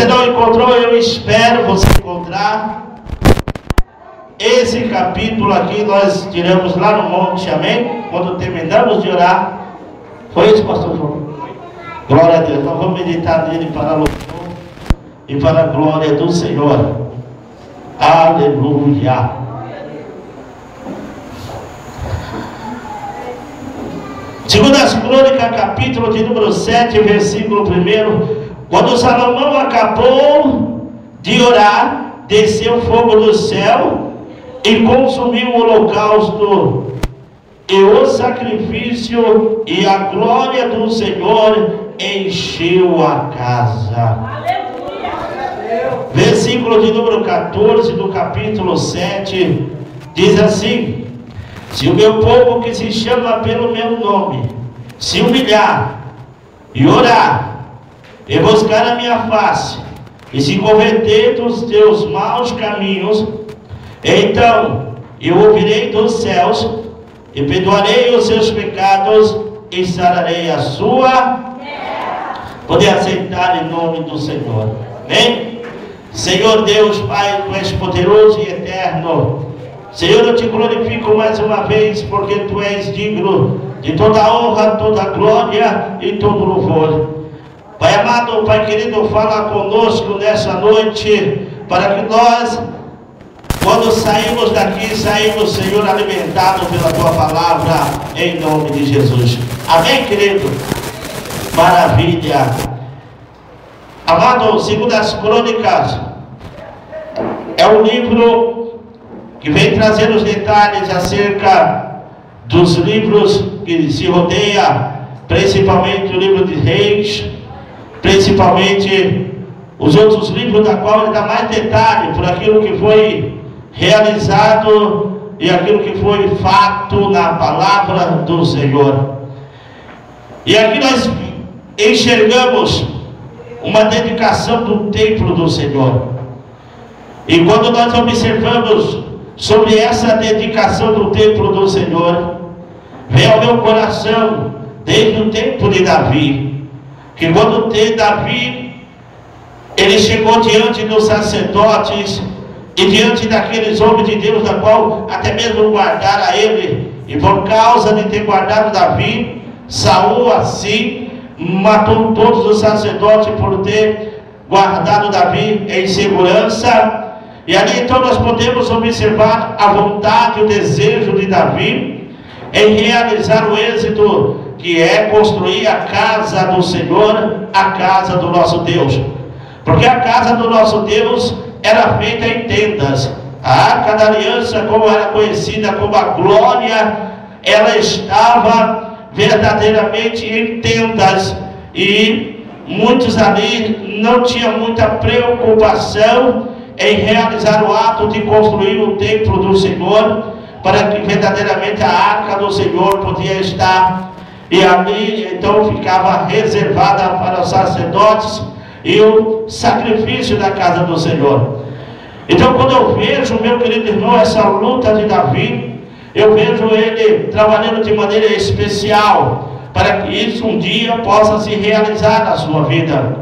você não encontrou, eu espero você encontrar. Esse capítulo aqui nós tiramos lá no monte, amém? Quando terminamos de orar. Foi isso, pastor João? Glória a Deus. Nós vamos meditar nele para a louvor e para a glória do Senhor. Aleluia. Segundas Crônicas, capítulo de número 7, versículo 1. Quando Salomão acabou de orar, desceu fogo do céu e consumiu o holocausto e o sacrifício, e a glória do Senhor encheu a casa. Versículo de número 14 do capítulo 7 diz assim: se o meu povo que se chama pelo meu nome se humilhar e orar e buscar a minha face e se converter dos teus maus caminhos, então eu ouvirei dos céus e perdoarei os seus pecados e sararei a sua terra. Poder aceitar em nome do Senhor. Amém? Senhor Deus, Pai, Tu és poderoso e eterno. Senhor, eu te glorifico mais uma vez, porque Tu és digno de toda honra, toda glória e todo louvor. Pai amado, Pai querido, fala conosco nessa noite, para que nós, quando saímos daqui, saímos, Senhor, alimentados pela Tua palavra, em nome de Jesus. Amém, querido? Maravilha. Amado, Segundas Crônicas é um livro que vem trazer os detalhes acerca dos livros que se rodeia, principalmente o livro de Reis, principalmente os outros livros, da qual ele dá mais detalhe por aquilo que foi realizado e aquilo que foi fato na palavra do Senhor. E aqui nós enxergamos uma dedicação do templo do Senhor. E quando nós observamos sobre essa dedicação do templo do Senhor, vem ao meu coração desde o tempo de Davi, que quando Davi ele chegou diante dos sacerdotes e diante daqueles homens de Deus, da qual até mesmo guardaram ele, e por causa de ter guardado Davi, Saul assim matou todos os sacerdotes por ter guardado Davi em segurança. E ali então nós podemos observar a vontade e o desejo de Davi em realizar o êxito, que é construir a casa do Senhor, a casa do nosso Deus. Porque a casa do nosso Deus era feita em tendas. A Arca da Aliança, como era conhecida como a glória, ela estava verdadeiramente em tendas, e muitos ali não tinham muita preocupação em realizar o ato de construir o templo do Senhor, para que verdadeiramente a Arca do Senhor podia estar, e ali então ficava reservada para os sacerdotes e o sacrifício da casa do Senhor. Então, quando eu vejo, meu querido irmão, essa luta de Davi, eu vejo ele trabalhando de maneira especial para que isso um dia possa se realizar na sua vida.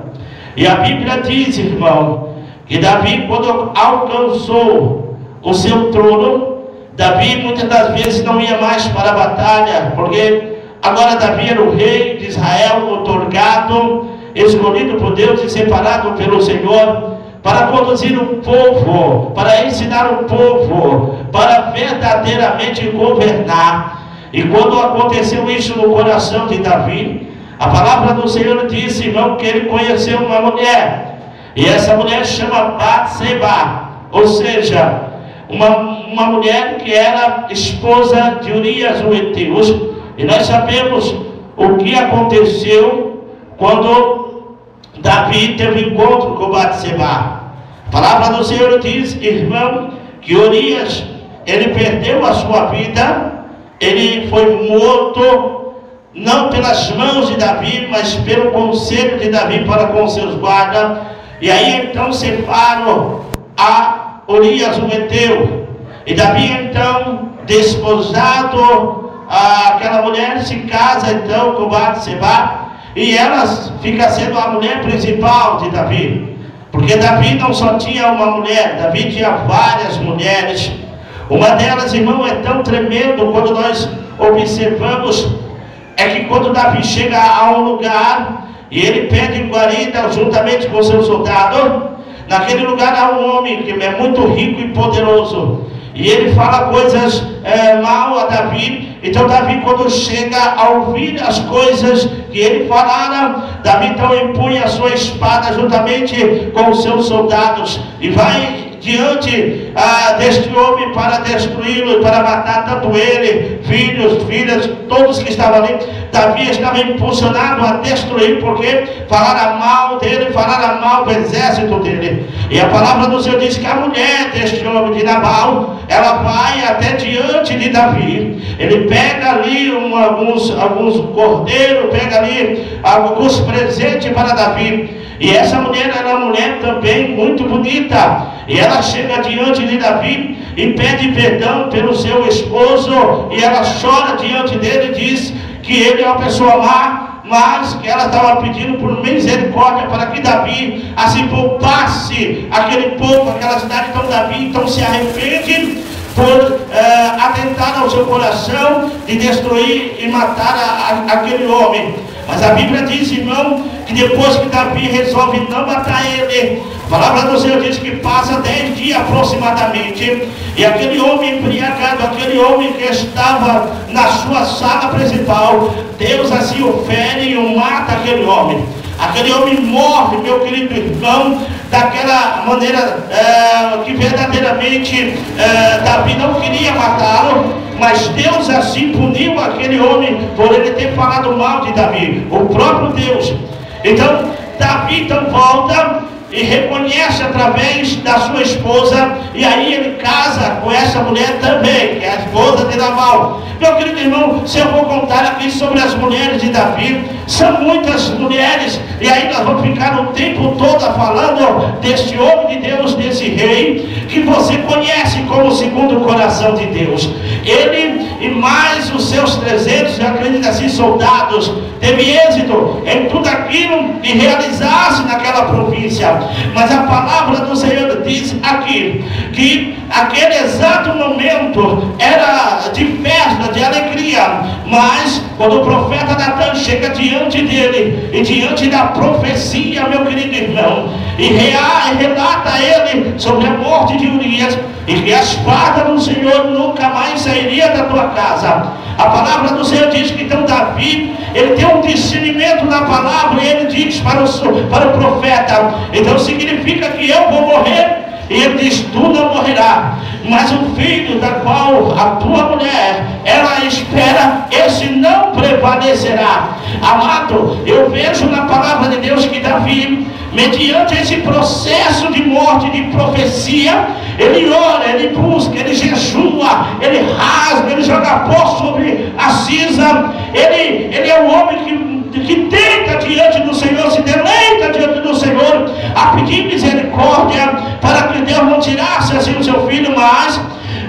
E a Bíblia diz, irmão, que Davi, quando alcançou o seu trono, Davi muitas das vezes não ia mais para a batalha, porque agora Davi era o rei de Israel, otorgado, escolhido por Deus e separado pelo Senhor, para conduzir o povo, para ensinar o povo, para verdadeiramente governar. E quando aconteceu isso no coração de Davi, a palavra do Senhor disse, irmão, que ele conheceu uma mulher, e essa mulher chama Batseba, ou seja, uma mulher que era esposa de Urias o Heteu. E nós sabemos o que aconteceu quando Davi teve encontro com Batseba. A palavra do Senhor diz, irmão, que Urias, ele perdeu a sua vida, ele foi morto, não pelas mãos de Davi, mas pelo conselho de Davi para com seus guardas. E aí então separam a Urias o Heteu. E Davi então, desposado, aquela mulher se casa então com Batseba, e ela fica sendo a mulher principal de Davi. Porque Davi não só tinha uma mulher, Davi tinha várias mulheres. Uma delas, irmão, é tão tremendo quando nós observamos, é que quando Davi chega a um lugar e ele pede guarida juntamente com seu soldado, naquele lugar há um homem que é muito rico e poderoso, e ele fala coisas mal a Davi. Então Davi, quando chega a ouvir as coisas que ele falara, Davi então empunha a sua espada juntamente com os seus soldados e vai diante deste homem para destruí-lo, para matar tanto ele, filhos, filhas, todos que estavam ali. Davi estava impulsionado a destruir, porque falaram mal dele, falaram mal do exército dele. E a palavra do Senhor diz que a mulher deste homem de Nabal, ela vai até diante de Davi. Ele pega ali alguns cordeiros, pega ali alguns presentes para Davi. E essa mulher era uma mulher também muito bonita. E ela chega diante de Davi e pede perdão pelo seu esposo. E ela chora diante dele e diz que ele é uma pessoa má, mas que ela estava pedindo por misericórdia para que Davi assim poupasse aquele povo, aquela cidade. Então Davi então se arrepende por atentar ao seu coração de destruir e matar aquele homem. Mas a Bíblia diz, irmão, que depois que Davi resolve não matar ele, a palavra do Senhor diz que passa 10 dias aproximadamente, e aquele homem embriagado, aquele homem que estava na sua sala principal, Deus assim o fere e o mata aquele homem. Aquele homem morre, meu querido irmão, daquela maneira que verdadeiramente Davi não queria matá-lo, mas Deus assim puniu aquele homem por ele ter falado mal de Davi, o próprio Deus. Então Davi então volta e reconhece através da sua esposa, e aí ele casa com essa mulher também, que é a esposa de Nabal. Meu querido irmão, se eu vou contar aqui sobre as mulheres de Davi, são muitas mulheres, e aí nós vamos ficar o tempo todo falando deste homem de Deus, desse rei, que você conhece como segundo o coração de Deus. Ele e mais os seus 300, eu acredito assim, soldados, teve êxito em tudo aquilo que realizasse naquela província. Mas a palavra do Senhor diz aqui, que aquele exato momento era de festa, de alegria. Mas quando o profeta Natan chega diante dele, e diante da profecia, meu querido irmão, e relata a ele sobre a morte de Urias, e que a espada do Senhor nunca mais sairia da tua casa. A palavra do Senhor diz que então Davi, ele tem um discernimento na palavra, e ele diz para o profeta, então significa que eu vou morrer. E ele diz, tu não morrerás, mas o filho da qual a tua mulher, ela espera, esse não prevalecerá. Amado, eu vejo na palavra de Deus que Davi, mediante esse processo de morte, de profecia, ele ora, ele busca, ele jejua, ele rasga, ele joga pó sobre a cinza. Ele é um homem que tenta diante do Senhor, se deleita diante do Senhor, a pedir misericórdia, para que Deus não tirasse assim o seu filho, mas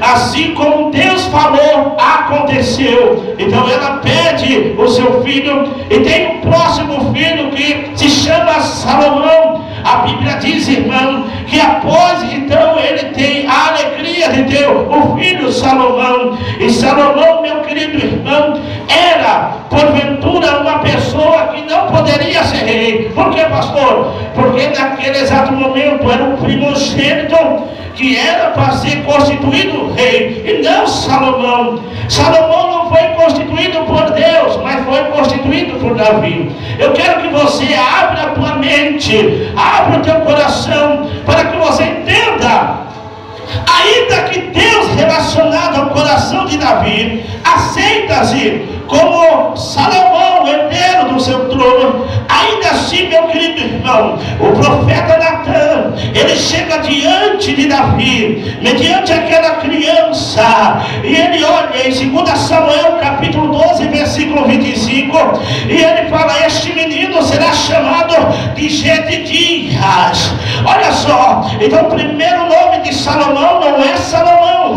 assim como Deus falou, aconteceu. Então ela pede o seu filho, e tem um próximo filho que se chama Salomão. A Bíblia diz, irmão, que após então ele tem a alegria de ter o filho Salomão. E Salomão, meu querido irmão, era porventura uma pessoa que não poderia ser rei. Por quê, pastor? Porque naquele exato momento era o primogênito que era para ser constituído rei, e não Salomão. Salomão não foi constituído por Deus, mas foi constituído por Davi. Eu quero que você abra a tua mente, abra o teu coração, para que você entenda, ainda que Deus, relacionado ao coração de Davi, aceita-se como Salomão, herdeiro do seu trono, ainda assim, meu querido irmão, o profeta Natan, ele chega diante de Davi, mediante aquela criança, e ele olha em 2 Samuel capítulo 12, versículo 25, e ele fala, este menino será chamado de Jedidias. Olha só, então o primeiro nome de Salomão não é Salomão,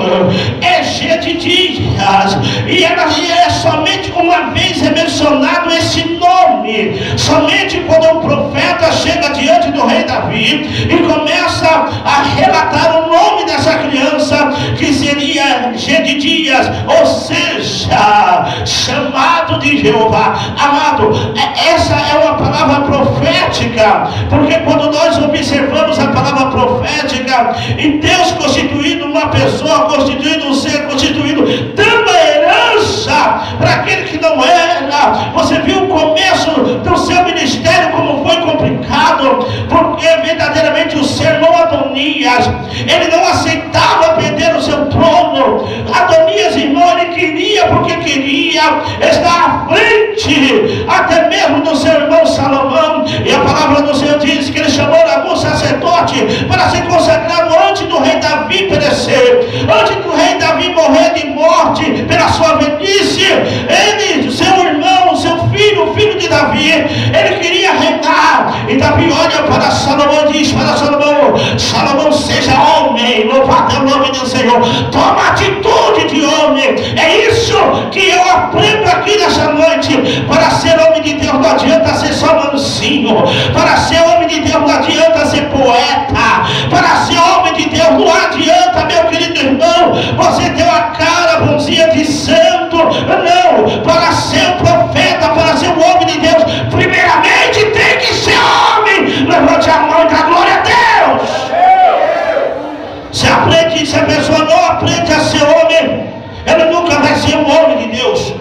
é Jedidias, e é somente com uma vez é mencionado esse nome, somente quando o profeta chega diante do rei Davi e começa a relatar o nome dessa criança, que seria Gedidias, ou seja, chamado de Jeová. Amado, essa é uma palavra profética, porque quando nós observamos a palavra profética, em Deus constituindo uma pessoa, constituindo um ser, constituindo, dando a herança para aquele que não era. Você viu o começo do seu ministério, como foi complicado, porque verdadeiramente o sermão Adonias, ele não aceitava perder o seu trono. Adonias, irmão, ele queria, porque queria estar à frente, até mesmo do seu irmão Salomão. E a palavra do Senhor diz que ele chamou algum sacerdote para ser consagrado antes do rei Davi perecer, antes do rei Davi morrer de morte pela sua velhice. Ele, seu irmão, seu filho, o filho de Davi, ele queria reinar. E Davi olha para Salomão e diz para Salomão: Salomão, seja homem, louvado é o nome do Senhor, toma atitude de homem. É isso que eu aprendo aqui nessa noite. Para ser homem de Deus não adianta ser só mansinho, para ser homem de Deus não adianta ser poeta, para ser homem de Deus não adianta, meu querido irmão, você ter uma cara bonzinha de santo. Não, para ser um profeta, para ser um homem de Deus, primeiramente tem que ser homem. Levante a mão e dá glória a Deus. Se a pessoa não aprende a ser homem, ela nunca vai ser um homem de Deus.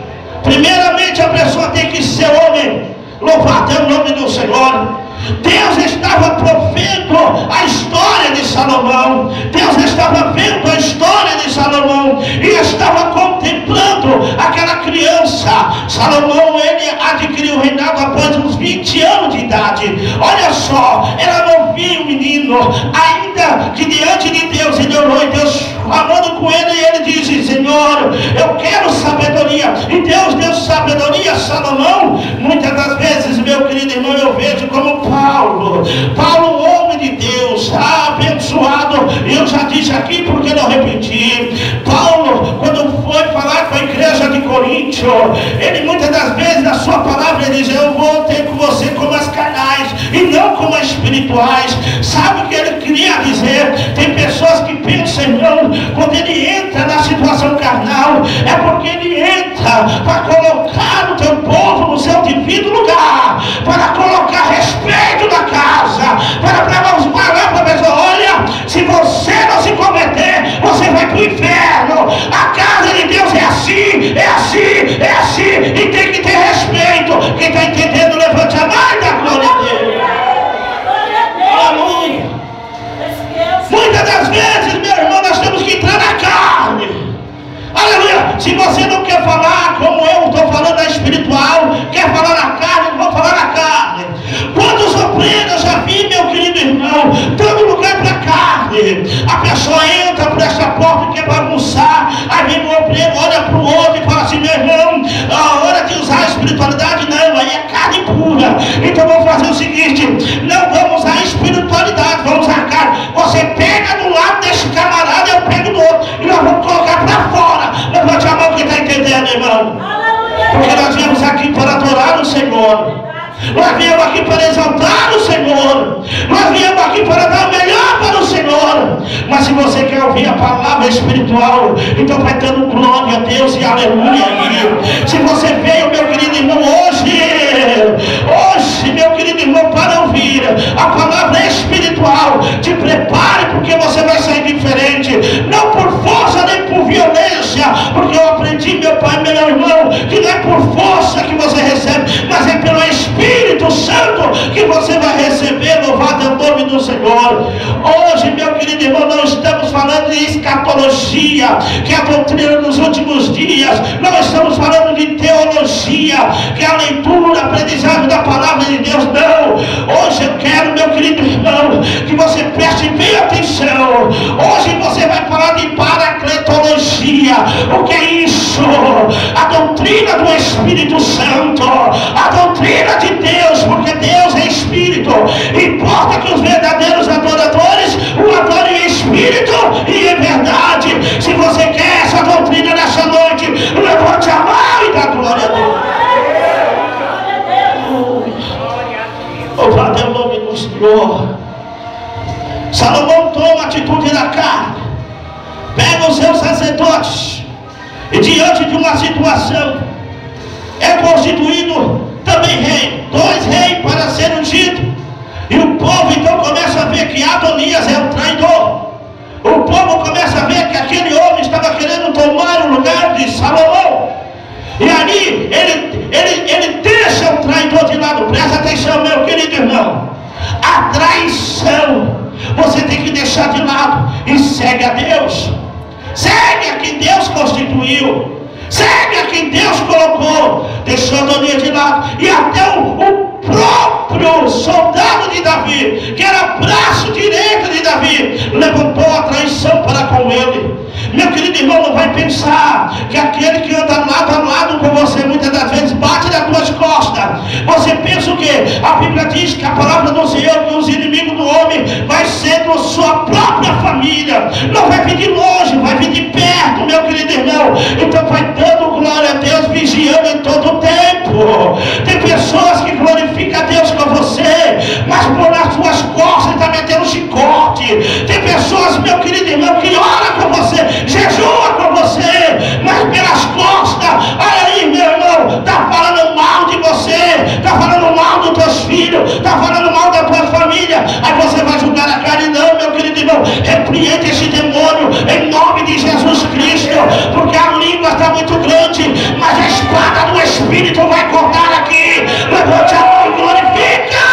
Primeiramente a pessoa tem que ser homem. Louvado é o nome do Senhor. Deus estava provendo a história de Salomão. Deus estava vendo a história de Salomão e estava contemplando aquela criança. Salomão, ele adquiriu o reinado após uns 20 anos de idade. Olha só, era novinho menino, ainda que diante de Deus ele orou, e Deus falando com ele, e ele disse: Senhor, eu quero sabedoria. E Deus deu sabedoria a Salomão. Muitas das vezes, meu querido irmão, eu vejo como Paulo, homem de Deus, abençoado. Eu já disse aqui, porque não repetir. Paulo, quando foi falar com a igreja de Coríntio, ele muitas das vezes na sua palavra ele diz: eu vou ter com você como as carnais e não como as espirituais. Sabe o que ele queria dizer? Tem pessoas que pensam, irmão, quando ele entra na situação carnal, é porque ele entra para colocar o teu povo no seu devido lugar, para colocar respeito na casa, para falar para a pessoa: olha, se você não se converter, você vai para o inferno. A casa de Deus é assim, é assim, é assim, e tem que ter respeito. Quem está entendendo, levante a mão e dá glória a Deus. Aleluia. Muitas das vezes, meu irmão, nós temos que entrar na carne. Aleluia. Se você não quer falar como eu estou falando da espiritual, quer falar na carne, não vou falar na carne. Quantos obreiros já vi, meu querido irmão, dando lugar para a carne? A pessoa entra por essa porta e quer bagunçar. Aí vem um obreiro, olha para o outro e fala assim: meu irmão, a hora de usar a espiritualidade não, aí é carne pura. Então vamos fazer o seguinte: não vamos usar a espiritualidade, vamos usar a carne. Você pega do lado desse camarada, eu pego do outro, e nós vamos colocar para fora. Levante a mão, quem está entendendo, irmão? Porque nós viemos aqui para adorar o Senhor. Nós viemos aqui para exaltar o Senhor. Nós viemos aqui para dar o melhor para o Senhor. Mas se você quer ouvir a palavra espiritual, então vai dando glória a Deus e aleluia. Se você veio, meu querido irmão, hoje, meu querido irmão, para ouvir a palavra espiritual, te prepare, porque você vai sair diferente. Não por força nem por violência, porque eu aprendi, meu pai, meu irmão, que não é por força que você recebe, mas é pelo Espírito Santo que você vai receber. Louvado é o nome do Senhor. Hoje, meu querido irmão, não estamos falando de escatologia, que é a doutrina dos últimos dias. Não estamos falando de teologia, que é a leitura, a aprendizagem da palavra de Deus. Não. Hoje eu quero, meu querido irmão, que você preste bem atenção. Hoje você vai falar de paracletologia. O que é isso? A doutrina do Espírito Santo, a doutrina de Deus, porque Deus é Espírito. Importa que os verdadeiros adoradores o adorem em Espírito e em verdade. Se você quer essa doutrina nessa noite, levante a mão e dá glória a Deus. Senhor. Salomão toma atitude na carne, pega os seus sacerdotes e diante de uma situação é constituído também rei, 2 reis para ser ungido. E o povo então começa a ver que Adonias é um traidor. O povo começa a ver que aquele homem estava querendo tomar o lugar de Salomão. E ali ele deixa o traidor de lado. Presta atenção, meu querido irmão. A traição você tem que deixar de lado e segue a Deus. Segue a quem Deus constituiu. Segue a quem Deus colocou. Deixou Adonias de lado. E até o próprio soldado de Davi, que era braço direito de Davi, levantou a traição para com ele. Meu querido irmão, não vai pensar que aquele que anda lado a lado com você muitas das vezes bate nas tuas costas. Você pensa o quê? A Bíblia diz que a palavra do Senhor, que os inimigos do homem vai ser da sua própria família. Não vai vir de longe, vai vir de perto, meu querido irmão. Então vai dando glória a Deus, vigiando em todo o tempo. Tem pessoas que glorificam a Deus com você, mas por nas suas costas está metendo chicote. Tem pessoas, meu querido irmão, que oram com você, jejua com você, mas pelas costas, olha aí, meu irmão, está falando mal de você, está falando mal dos teus filhos, está falando mal da tua família. Aí você vai julgar a carne. Não, meu querido irmão, repreende esse demônio em nome de Jesus Cristo, porque a língua está muito grande, mas a espada do Espírito vai cortar aqui. Levante a mão e glorifica.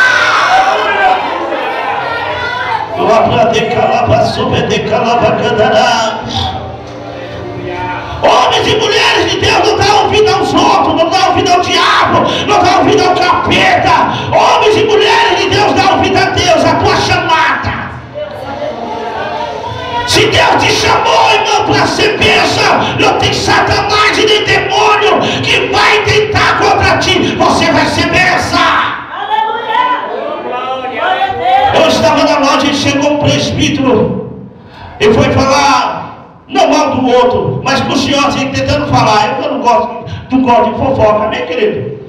Homens e mulheres de Deus não estão ouvindo aos outros, não estão ouvindo ao diabo, não estão ouvindo ao capeta. Homens e mulheres de Deus dão ouvido a Deus, a tua chamada. Se Deus te chamou, irmão, para ser bênção, não tem Satanás e nem demônio que vai tentar contra ti. Você vai ser bênção. Eu estava na loja e chegou um presbítero e foi falar, não mal do outro, mas com o senhor assim, tentando falar. Eu não gosto de fofoca, meu querido.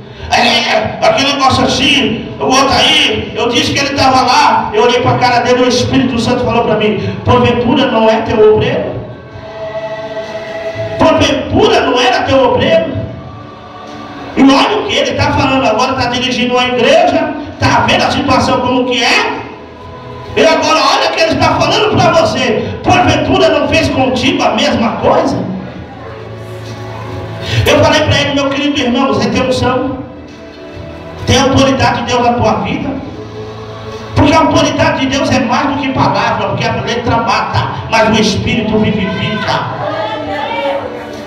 Aquele negócio assim, o outro aí, eu disse que ele estava lá, eu olhei para a cara dele e o Espírito Santo falou para mim, porventura não é teu obreiro? Porventura não era teu obreiro? E olha o que ele está falando agora, está dirigindo uma igreja, está vendo a situação como que é, e agora olha o que ele está falando para você, porventura não fez contigo a mesma coisa? Eu falei para ele, meu querido irmão, você tem unção? Tem autoridade de Deus na tua vida? Porque a autoridade de Deus é mais do que palavra, porque a letra mata, mas o Espírito vivifica.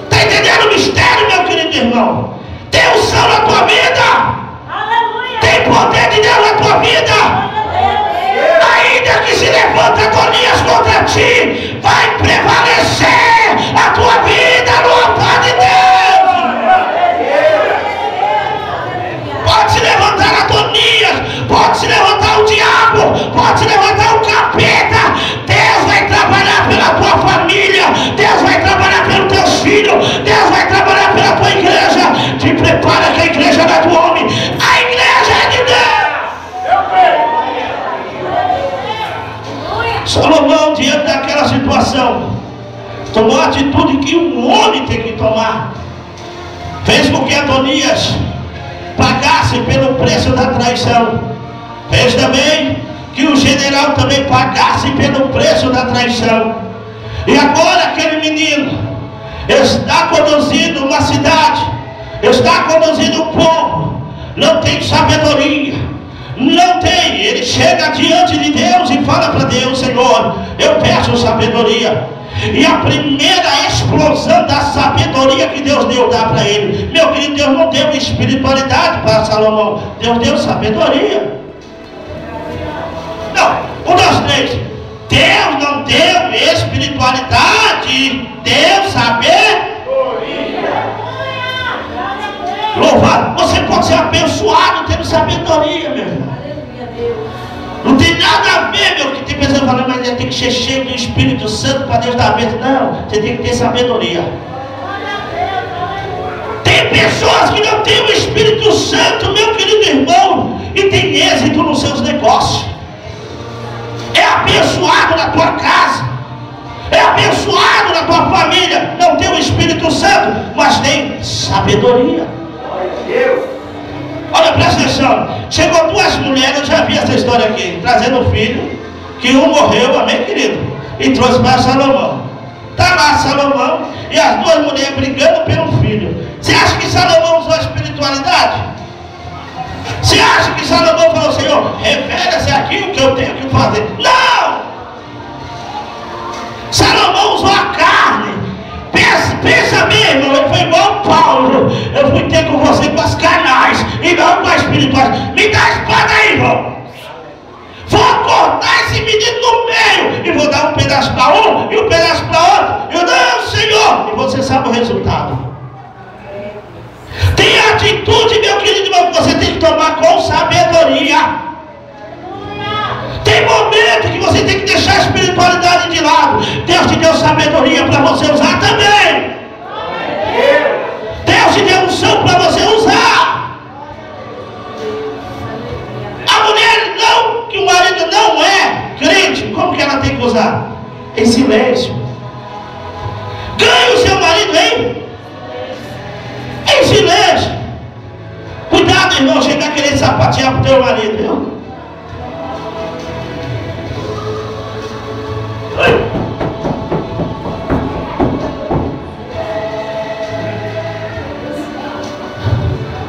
Está entendendo o mistério, meu querido irmão? Tem unção na tua vida? Tem poder de Deus na tua vida? Ainda que se levanta Adonias contra ti, vai prevalecer a tua vida no altar de Deus. Pode se levantar Adonias, pode se levantar o diabo, pode se levantar o capeta. Deus vai trabalhar pela tua família, Deus vai trabalhar pelos teus filhos, Deus vai trabalhar pela tua igreja. Te prepara que a igreja não é do homem, a igreja é de Deus. Salomão, diante daquela situação, tomou a atitude que um homem tem que tomar. Fez com que Adonias pagasse pelo preço da traição. Fez também que o general também pagasse pelo preço da traição. E agora aquele menino está conduzindo uma cidade, está conduzindo um povo, não tem sabedoria, não tem. Ele chega diante de Deus e fala para Deus, Senhor, eu peço sabedoria. E a primeira explosão da sabedoria que Deus deu, dá para ele. Meu querido, Deus não deu espiritualidade para Salomão, Deus deu sabedoria. Não, 1, 2, 3. Deus não deu espiritualidade, deu sabedoria. Louvado. Você pode ser abençoado tendo sabedoria, meu irmão. Não tem nada a ver, meu, que tem pessoas falando, mas tem que ser cheio do Espírito Santo para Deus dar a bênção. Não, você tem que ter sabedoria. Tem pessoas que não têm o Espírito Santo, meu querido irmão, e tem êxito nos seus negócios. abençoado na tua casa, é abençoado na tua família. Não tem o Espírito Santo, mas tem sabedoria. Olha, presta atenção. Chegou duas mulheres, eu já vi essa história aqui, trazendo um filho, que um morreu, amém, querido, e trouxe para Salomão. Está lá Salomão e as duas mulheres brigando pelo filho. Você acha que Salomão usou a espiritualidade? Você acha que Salomão falou, Senhor, revela-se aqui o que eu tenho que fazer? Não! Salomão usou a carne. Pensa bem, irmão, ele foi igual Paulo. Eu fui ter com você com as carnais e não com as espirituais. Me dá a espada aí, irmão. Vou cortar esse menino no meio e vou dar um pedaço para um e um pedaço para outro. Eu não, Senhor. E você sabe o resultado. Tem atitude, meu querido irmão, que você tem que tomar com sabedoria. Tem momento que você tem que deixar a espiritualidade de lado. Deus te deu sabedoria para você usar também. Deus te deu unção para você usar. A mulher não, que o marido não é crente, como que ela tem que usar? Em silêncio. Ganhe o seu marido em silêncio. Cuidado, irmão, chegar querendo sapatear pro teu marido, viu?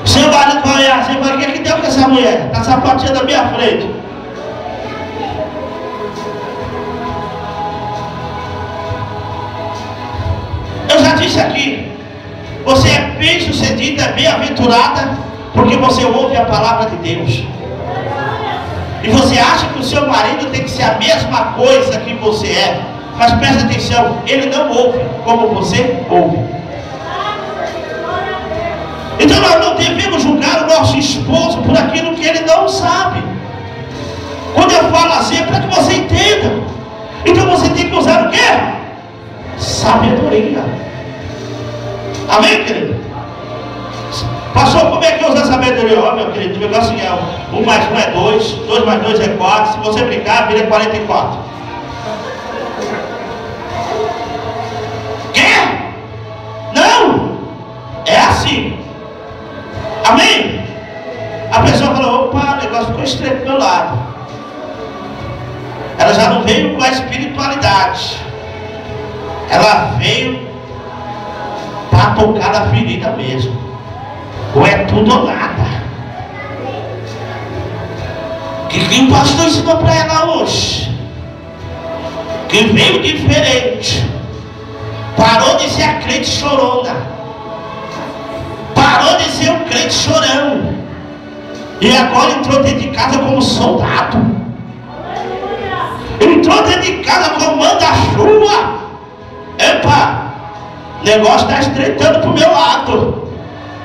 Seu marido vai olhar assim, o que deu com essa mulher? Está sapateando na minha frente. Eu já disse aqui, você é bem sucedida, é bem-aventurada, porque você ouve a palavra de Deus. E você acha que o seu marido tem que ser a mesma coisa que você é. Mas presta atenção, ele não ouve como você ouve. Então nós não devemos julgar o nosso esposo por aquilo que ele não sabe. Quando eu falo assim é para que você entenda. Então você tem que usar o quê? Sabedoria. Amém, querido? Pastor, como é que usa a sabedoria? Ó, meu querido, o negócio é 1 mais 1 é 2, 2 mais 2 é 4. Se você brincar, vira 44. Quer? Não! É assim. Amém? A pessoa falou, opa, o negócio ficou estreito do meu lado. Ela já não veio com a espiritualidade. Ela veio para tocar na ferida mesmo. Ou é tudo ou nada. Que o pastor ensinou para ela hoje? Que veio diferente. Parou de ser a crente chorona. Parou de ser um crente chorão. E agora entrou dentro de casa como soldado. Entrou dentro de casa como manda-chuva. Epa, o negócio está estreitando para o meu lado.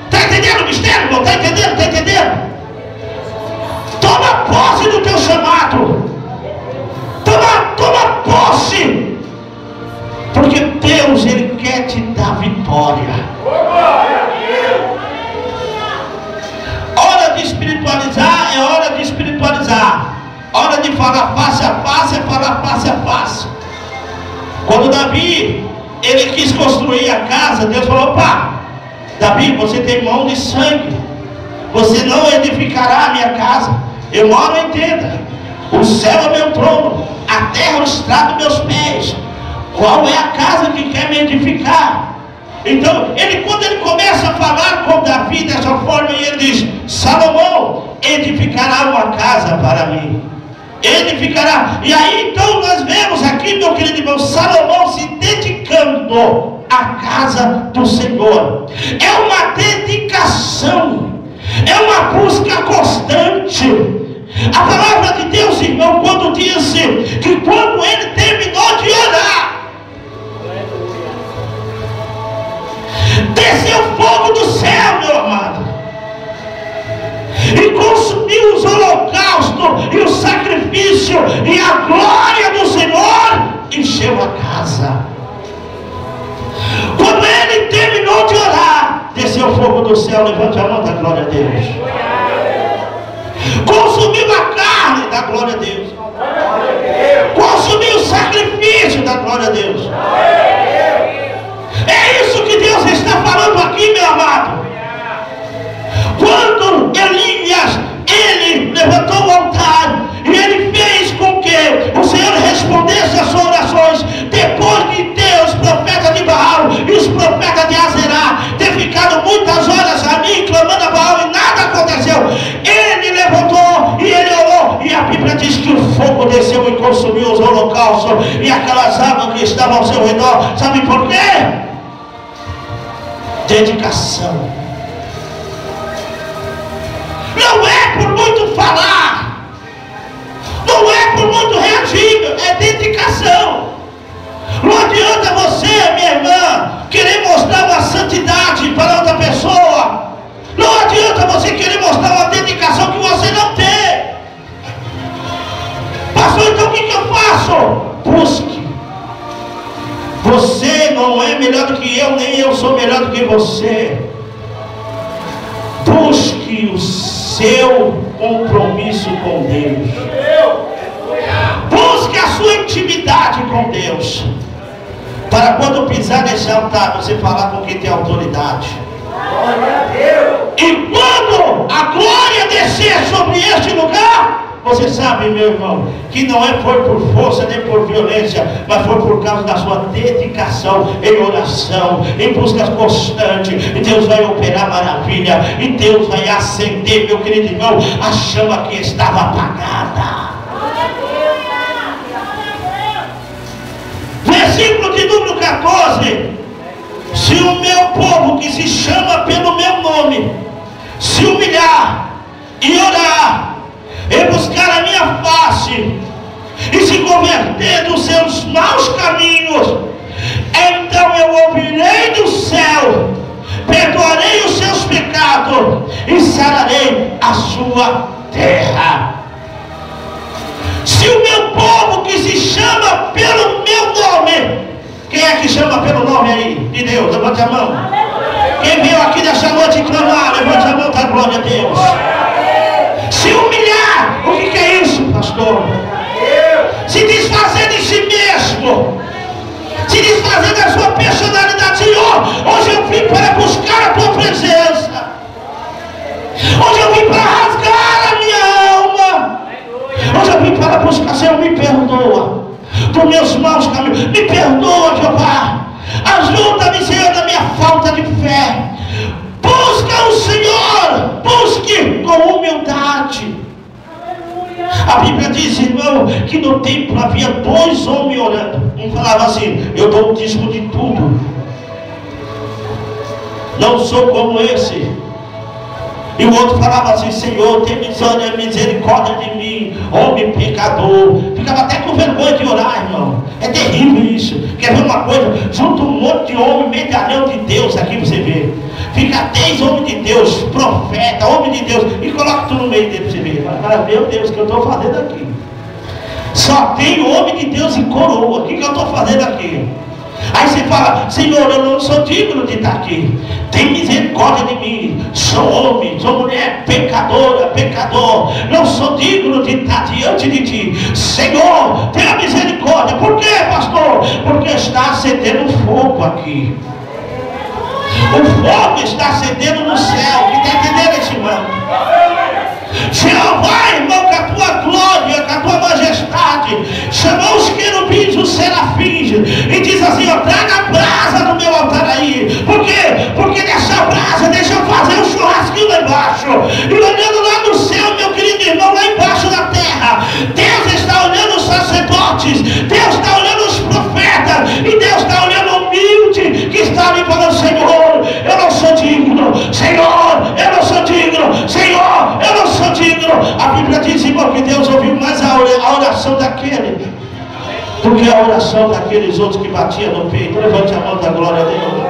Está entendendo o mistério, irmão? Está entendendo? Está entendendo? Toma posse do teu chamado. Toma posse. Porque Deus, Ele quer te dar vitória. Hora de espiritualizar é hora de espiritualizar. Hora de falar face a face é falar face a face. Quando Davi, ele quis construir a casa, Deus falou, opa, Davi, você tem mão de sangue. Você não edificará a minha casa. Eu moro em tenda. O céu é meu trono. A terra é o estrado dos meus pés. Qual é a casa que quer me edificar? Então, quando ele começa a falar com Davi dessa forma, ele diz, Salomão edificará uma casa para mim. Edificará. E aí então nós vemos aqui, meu querido irmão, Salomão se dedicando à casa do Senhor. É uma dedicação, é uma busca constante. A palavra de Deus, irmão, quando disse que quando ele terminou de orar, desceu fogo do céu, meu amado, e consumiu os holocaustos e o sacrifício, e a glória do Senhor encheu a casa. Quando ele terminou de orar, desceu fogo do céu. Levante a mão da glória a Deus. Consumiu a carne da glória a Deus. da glória a Deus. É isso que Deus está falando aqui, meu amado. Quando Elias, ele levantou o altar e ele fez com que o Senhor respondesse às suas orações, depois de Deus, profeta de Baal e os profetas de Azerá ter ficado muitas horas ali clamando a Baal e nada aconteceu, ele levantou e ele orou, e a Bíblia diz que o fogo desceu e consumiu os holocaustos e aquelas águas que estavam ao seu redor. Sabe por quê? Dedicação. Não é por muito falar, não é por muito reagir, é dedicação. Não adianta você, minha irmã, querer mostrar uma santidade para outra pessoa. Não adianta você querer mostrar uma dedicação que você não tem. Pastor, então o que eu faço? Busque. Você não é melhor do que eu, nem eu sou melhor do que você. Busque o seu compromisso com Deus. Busque a sua intimidade com Deus, para quando pisar nesse altar você falar com quem tem autoridade. E quando a glória descer sobre este lugar, você sabe, meu irmão, que não foi por força nem por violência, mas foi por causa da sua dedicação em oração, em busca constante. E Deus vai operar maravilha, e Deus vai acender, meu querido irmão, a chama que estava apagada. Versículo de número 14: se o meu povo, que se chama pelo meu nome, se humilhar e orar, e buscar a minha face, e se converter dos seus maus caminhos, então eu ouvirei do céu, perdoarei os seus pecados e sararei a sua terra. Se o meu povo, que se chama pelo meu nome, quem é que chama pelo nome aí de Deus? Levante a mão. Quem veio aqui nessa noite clamar, levante a mão da glória a Deus. Se humilhar, o que é isso, pastor? Se desfazer de si mesmo, se desfazer da sua personalidade. Senhor, hoje eu vim para buscar a tua presença, hoje eu vim para rasgar a minha alma, hoje eu vim para buscar. Senhor, me perdoa dos meus maus caminhos, me perdoa, Jeová, ajuda-me, Senhor, na minha falta de fé. Busca o Senhor, busque com humildade. A Bíblia diz, irmão, que no templo havia 2 homens orando. Um falava assim: eu dou o dízimo de tudo, não sou como esse. E o outro falava assim: Senhor, tem misericórdia de mim, homem pecador. Ficava até com vergonha de orar, irmão. É terrível isso. Quer ver uma coisa? Junta um monte de homem medalhão de Deus aqui, você vê. Fica 10 homens de Deus, profeta, homem de Deus, e coloca tudo no meio dele para você ver. Mas, meu Deus, o que eu estou fazendo aqui? Só tem homem de Deus e coroa. O que eu estou fazendo aqui? Aí você fala: Senhor, eu não sou digno de estar aqui, tem misericórdia de mim, sou homem, sou mulher pecadora, pecador, não sou digno de estar diante de ti. Senhor, tenha misericórdia. Por quê, pastor? Porque está acendendo fogo aqui. O fogo está acendendo no céu. Que está entendendo esse irmão? Jeová, irmão, com a tua glória, com a tua majestade, chamou os querubins, os serafins, e diz assim: ó, traga a brasa no meu altar aí. Por quê? Porque nessa brasa deixa eu fazer um churrasquinho lá embaixo. E olhando lá no céu, meu querido irmão, lá embaixo na terra, Deus está olhando os sacerdotes, Deus está olhando os profetas, e Deus está olhando o humilde que está ali falando: Senhor, eu não sou digno, Senhor, eu não sou digno, Senhor, eu não sou digno. A Bíblia diz, irmão, que Deus ouviu mais a oração daquele do que a oração daqueles outros que batiam no peito. Levante a mão da glória a Deus.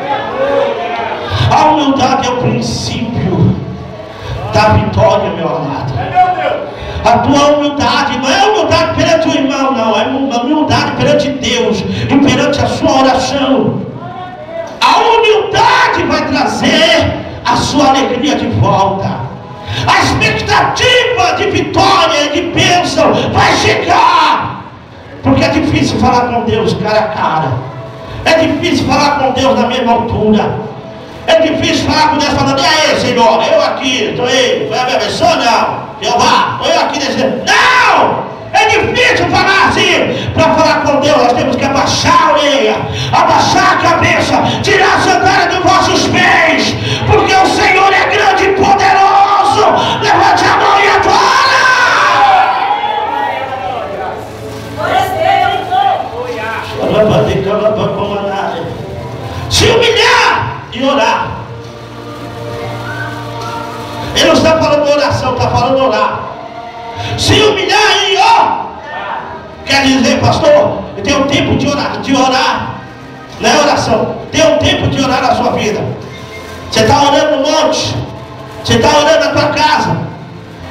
A humildade é o princípio da vitória, meu amado. A tua humildade não é humildade perante o irmão, não, é humildade perante Deus e perante a sua oração. A humildade vai trazer a sua alegria de volta. A expectativa de vitória e de bênção vai chegar. Porque é difícil falar com Deus cara a cara. É difícil falar com Deus na mesma altura. É difícil falar com Deus falando: e aí, Senhor, eu aqui, estou aí, vai me abençoar? Não, Jeová, estou eu aqui nesse. Não! É difícil falar assim. Para falar com Deus, nós temos que abaixar a orelha, abaixar a cabeça, tirar a sandália dos vossos pés, porque o Senhor é grande e poderoso. Levante a mão e adora. Se humilhar e orar. Ele não está falando de oração, está falando de orar. Se humilhar e orar. Quer dizer, pastor, tem um tempo de orar. Não é oração. Tem um tempo de orar na sua vida. Você está orando no monte. Você está orando na tua casa.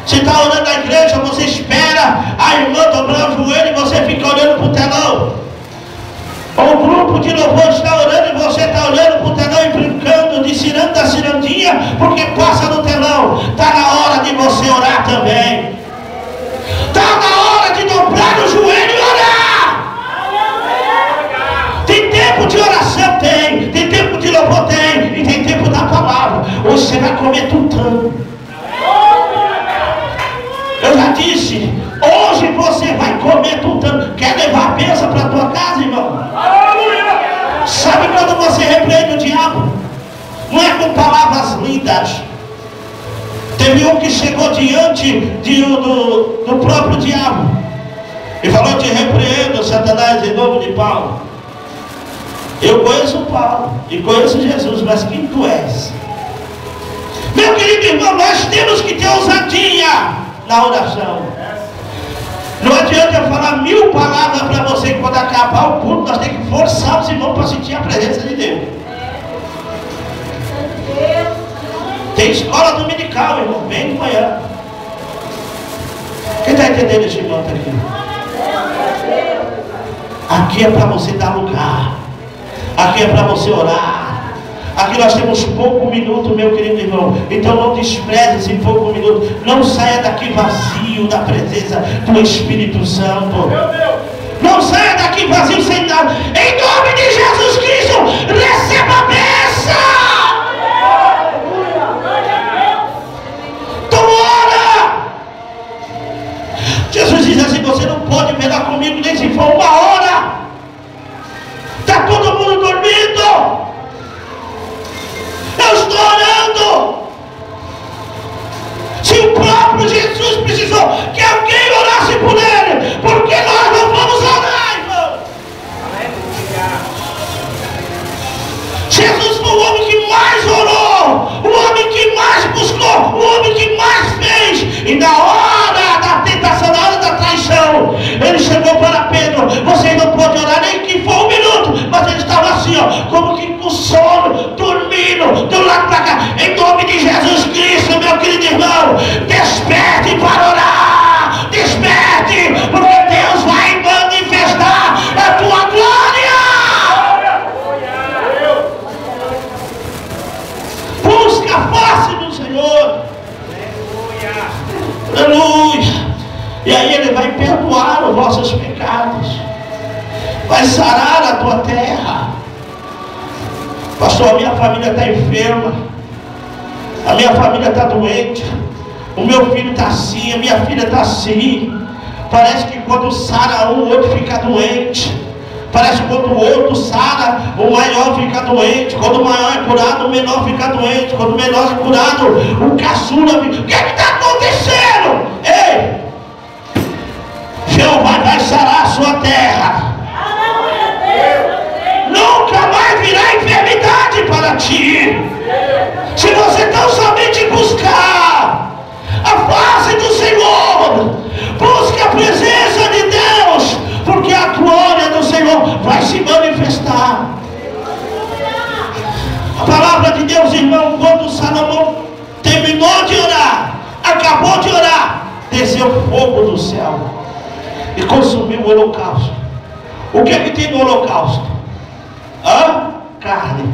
Você está orando na igreja. Você espera a irmã dobrar o joelho e você fica olhando para o telão. O grupo de louvor está orando e você está olhando para o telão e brincando de ciranda a cirandinha, porque passa no telão. Está na hora de você orar também. Está na hora de dobrar o joelho e orar. Tem tempo de oração? Tem tempo de louvor? Tem. E tem tempo da palavra. Hoje você vai comer tutano. Eu já disse, hoje você vai comer tutano. Quer levar a bênção para a tua casa, irmão? Sabe quando você repreende o diabo? Não é com palavras lindas. Teve um que chegou diante do próprio diabo e falou: te repreendo, Satanás, em nome de Paulo. Eu conheço Paulo e conheço Jesus, mas quem tu és? Meu querido irmão, nós temos que ter ousadia na oração. Não adianta eu falar 1000 palavras para você, que quando acabar o culto nós temos que forçar os irmãos para sentir a presença de Deus. Tem escola dominical, irmão, bem de manhã. Quem está entendendo esse irmão aqui? Aqui é para você dar lugar. Aqui é para você orar. Aqui nós temos pouco minuto, meu querido irmão. Então não despreze esse pouco minuto. Não saia daqui vazio da presença do Espírito Santo. Não saia daqui vazio sem nada. Em nome de Jesus Cristo, receba a bênção. Então ora. Jesus diz assim: você não pode velar comigo nem se for 1 hora. Está todo mundo dormindo. Eu estou orando. Se o próprio Jesus precisou que alguém orasse por ele, porque nós não vamos orar, irmão? Jesus foi o homem que mais orou, o homem que mais buscou, o homem que mais fez. E na hora da tentação, na hora da traição, ele chegou para Pedro: você não pode orar nem que for 1 minuto. Mas ele estava assim, ó, como que com sono, dormindo, de um lado para cá. Em nome de Jesus Cristo, meu querido irmão, desperte para orar. Desperte, porque Deus vai manifestar a tua glória. Busca a face do Senhor. Aleluia. E aí ele vai perdoar os vossos pecados, vai sarar a tua terra. Pastor, a minha família está enferma, a minha família está doente, o meu filho está assim, a minha filha está assim. Parece que quando sara um, o outro fica doente. Parece que quando o outro sara, o maior fica doente. Quando o maior é curado, o menor fica doente. Quando o menor é curado, o caçula fica... O que está acontecendo? Ei! Jeová vai sarar a sua terra. Nunca mais virá enfermidade para ti. Se você tão somente buscar a face do Senhor, busque a presença de Deus, porque a glória do Senhor vai se manifestar. A palavra de Deus, irmão, quando Salomão terminou de orar, acabou de orar, desceu fogo do céu e consumiu o holocausto. O que é que tem no holocausto? Carne.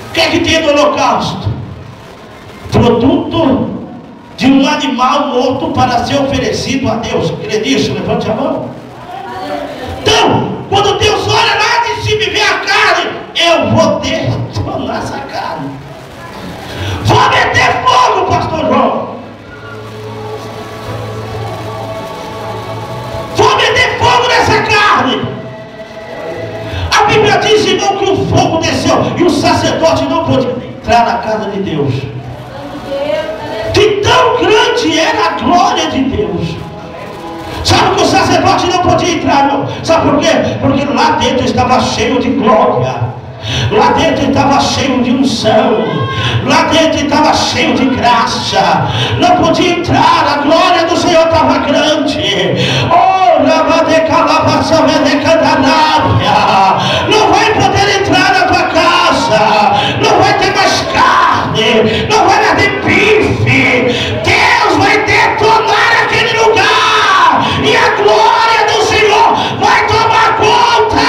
O que é que tem no holocausto? Produto de um animal morto para ser oferecido a Deus. Crê nisso? Levante a mão. Então sacerdote não podia entrar na casa de Deus. Que tão grande era a glória de Deus. Sabe que o sacerdote não podia entrar, não? Sabe por quê? Porque lá dentro estava cheio de glória. Lá dentro estava cheio de unção. Lá dentro estava cheio de graça. Não podia entrar, a glória do Senhor estava grande. Oh, não vai poder entrar na tua casa. Não vai ter mais carne. Não vai mais ter bife. Deus vai detonar aquele lugar. E a glória do Senhor vai tomar conta.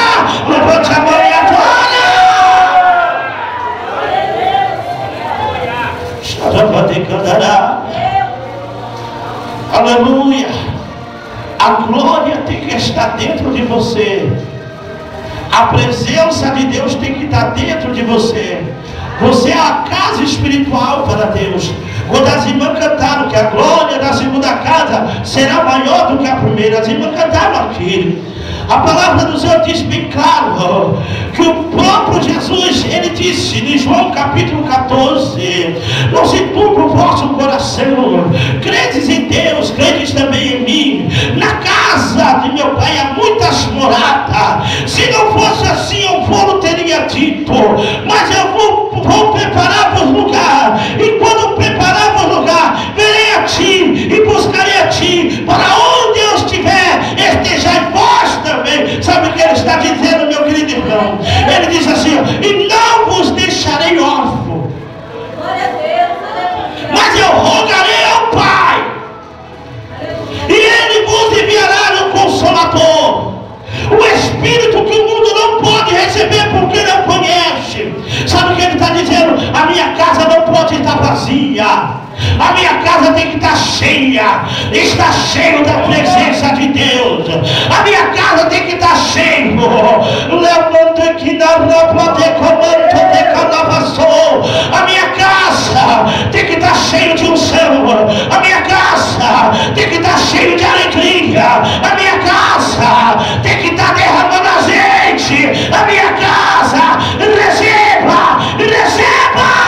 Levante a mão e adora. Aleluia. A glória tem que estar dentro de você. A presença de Deus tem que estar dentro de você. Você é a casa espiritual para Deus. Quando as irmãs cantaram que a glória da segunda casa será maior do que a primeira, as irmãs cantaram aqui. A palavra do Senhor diz bem claro que o próprio Jesus, ele disse em João capítulo 14: não se turbe o vosso coração, credes em Deus, credes também em mim. Na casa de meu pai há muitas moradas. Se não fosse assim, eu vou teria dito, mas eu vou preparar-vos lugar. E quando preparar-vos lugar, verei a ti e buscarei a ti, para onde eu estiver, estejai vós também. Sabe o que ele está dizendo, meu querido irmão? Ele diz assim: e não vos deixarei órfão, mas eu rogarei ao Pai, e ele vos enviará no Consolador, o Espírito que o mundo não pode receber porque não conhece. Sabe o que ele está dizendo? A minha casa não pode estar vazia. A minha casa tem que estar cheia. Está cheio da presença de Deus. A minha casa tem que estar cheio. A minha casa tem que estar cheio de unção. A minha casa tem que estar cheio de alegria. A minha casa tem que estar derramando azeite. A minha casa, receba, receba.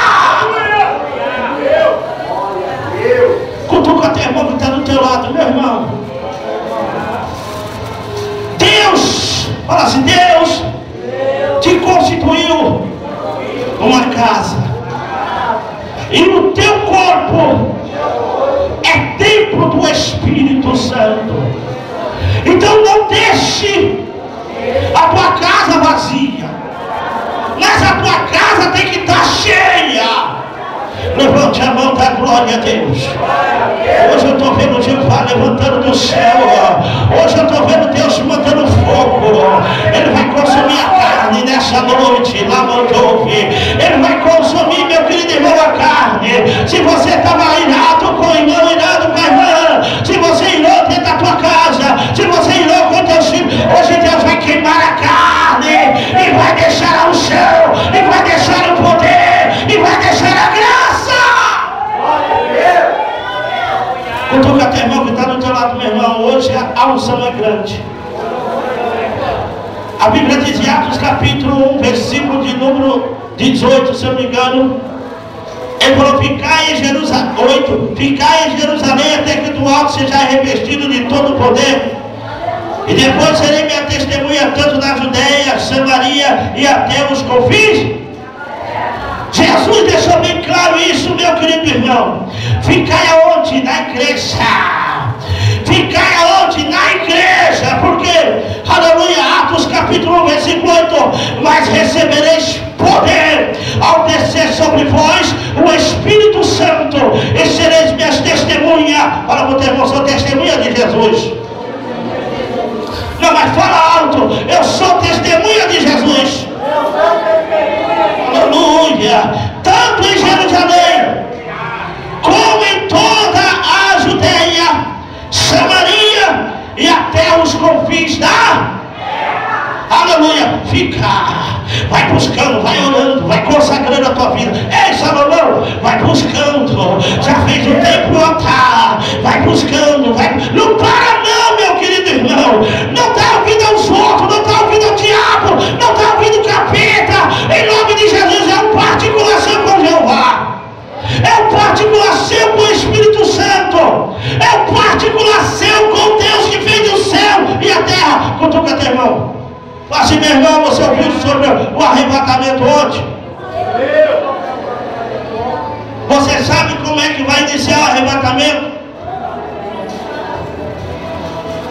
Cutuca até irmão que está do teu lado, meu irmão. Deus, fala assim: Deus te constituiu uma casa, e o teu corpo é templo do Espírito Santo. Então não deixe a tua casa vazia, mas a tua casa tem que estar cheia. Levante a mão da glória a Deus. Hoje eu estou vendo Jeová levantando do céu. Hoje eu estou vendo Deus mandando fogo. Ele vai consumir a carne nessa noite. Lá mandou. Ele vai consumir, meu querido irmão, a carne. Se você estava irado com o irmão, irado com a irmã, se você irou dentro da tua casa, se você irou com teus filhos, hoje Deus vai queimar a carne e vai deixar a unção, e vai deixar o poder, e vai deixar a graça. Cutuca teu irmão que está do teu lado, meu irmão. Hoje a unção é grande. A Bíblia diz em Atos capítulo 1, versículo de número 18, se eu não me engano. Ele falou: ficai em Jerusalém, 8, ficai em Jerusalém até que do alto seja revestido de todo o poder. E depois serei minha testemunha tanto na Judeia, Samaria e até os confins. Jesus deixou bem claro isso, meu querido irmão. Ficai aonde? Na igreja. Ficai aonde? Na igreja. Porque, aleluia, Atos capítulo 1, versículo 8: mas recebereis poder ao descer sobre vós o Espírito Santo, e sereis minhas testemunhas. Fala para o teu irmão: sou testemunha de Jesus. Não, mas fala alto: eu sou testemunha de Jesus. Aleluia. Tanto em Jerusalém como em toda a Judeia, Samaria e até os confins da aleluia. Fica, vai buscando, vai orando, vai consagrando a tua vida. Ei, Salomão, vai buscando. Já fez o templo, altar. Vai buscando, vai. Não para não, meu querido irmão. Não está ouvindo aos outros, não está ouvindo o diabo, não está ouvindo o capeta. Em nome de Jesus, é um particular. irmão? Fala assim, meu irmão, você ouviu sobre o arrebatamento ontem? Você sabe como é que vai iniciar o arrebatamento?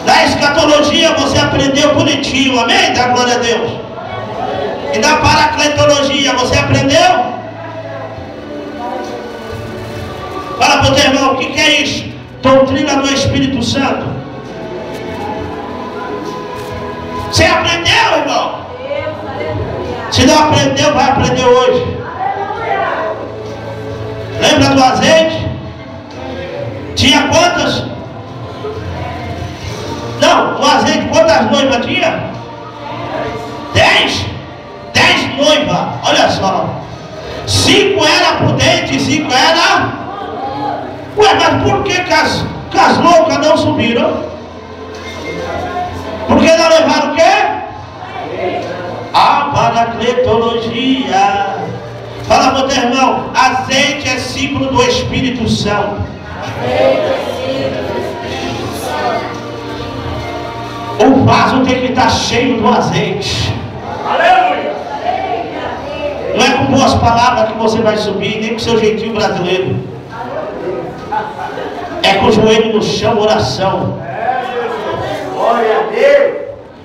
Da escatologia você aprendeu bonitinho, amém? Dá glória a Deus. E da paracletologia você aprendeu? Fala para o teu irmão, o que é isso? Doutrina do Espírito Santo. Você aprendeu, irmão? Se não aprendeu, vai aprender hoje. Lembra do azeite? Tinha quantas? Não, o azeite, quantas noivas tinha? 10? 10 noivas, olha só. 5 eram prudentes e 5 eram... Ué, mas por que as loucas não subiram? Porque não levaram o quê? A paracletologia. Fala para o teu irmão, azeite é símbolo do Espírito Santo. O vaso tem que estar cheio do azeite. Aleluia! Não é com boas palavras que você vai subir, nem com seu jeitinho brasileiro. É com o joelho no chão, oração. Glória a Deus!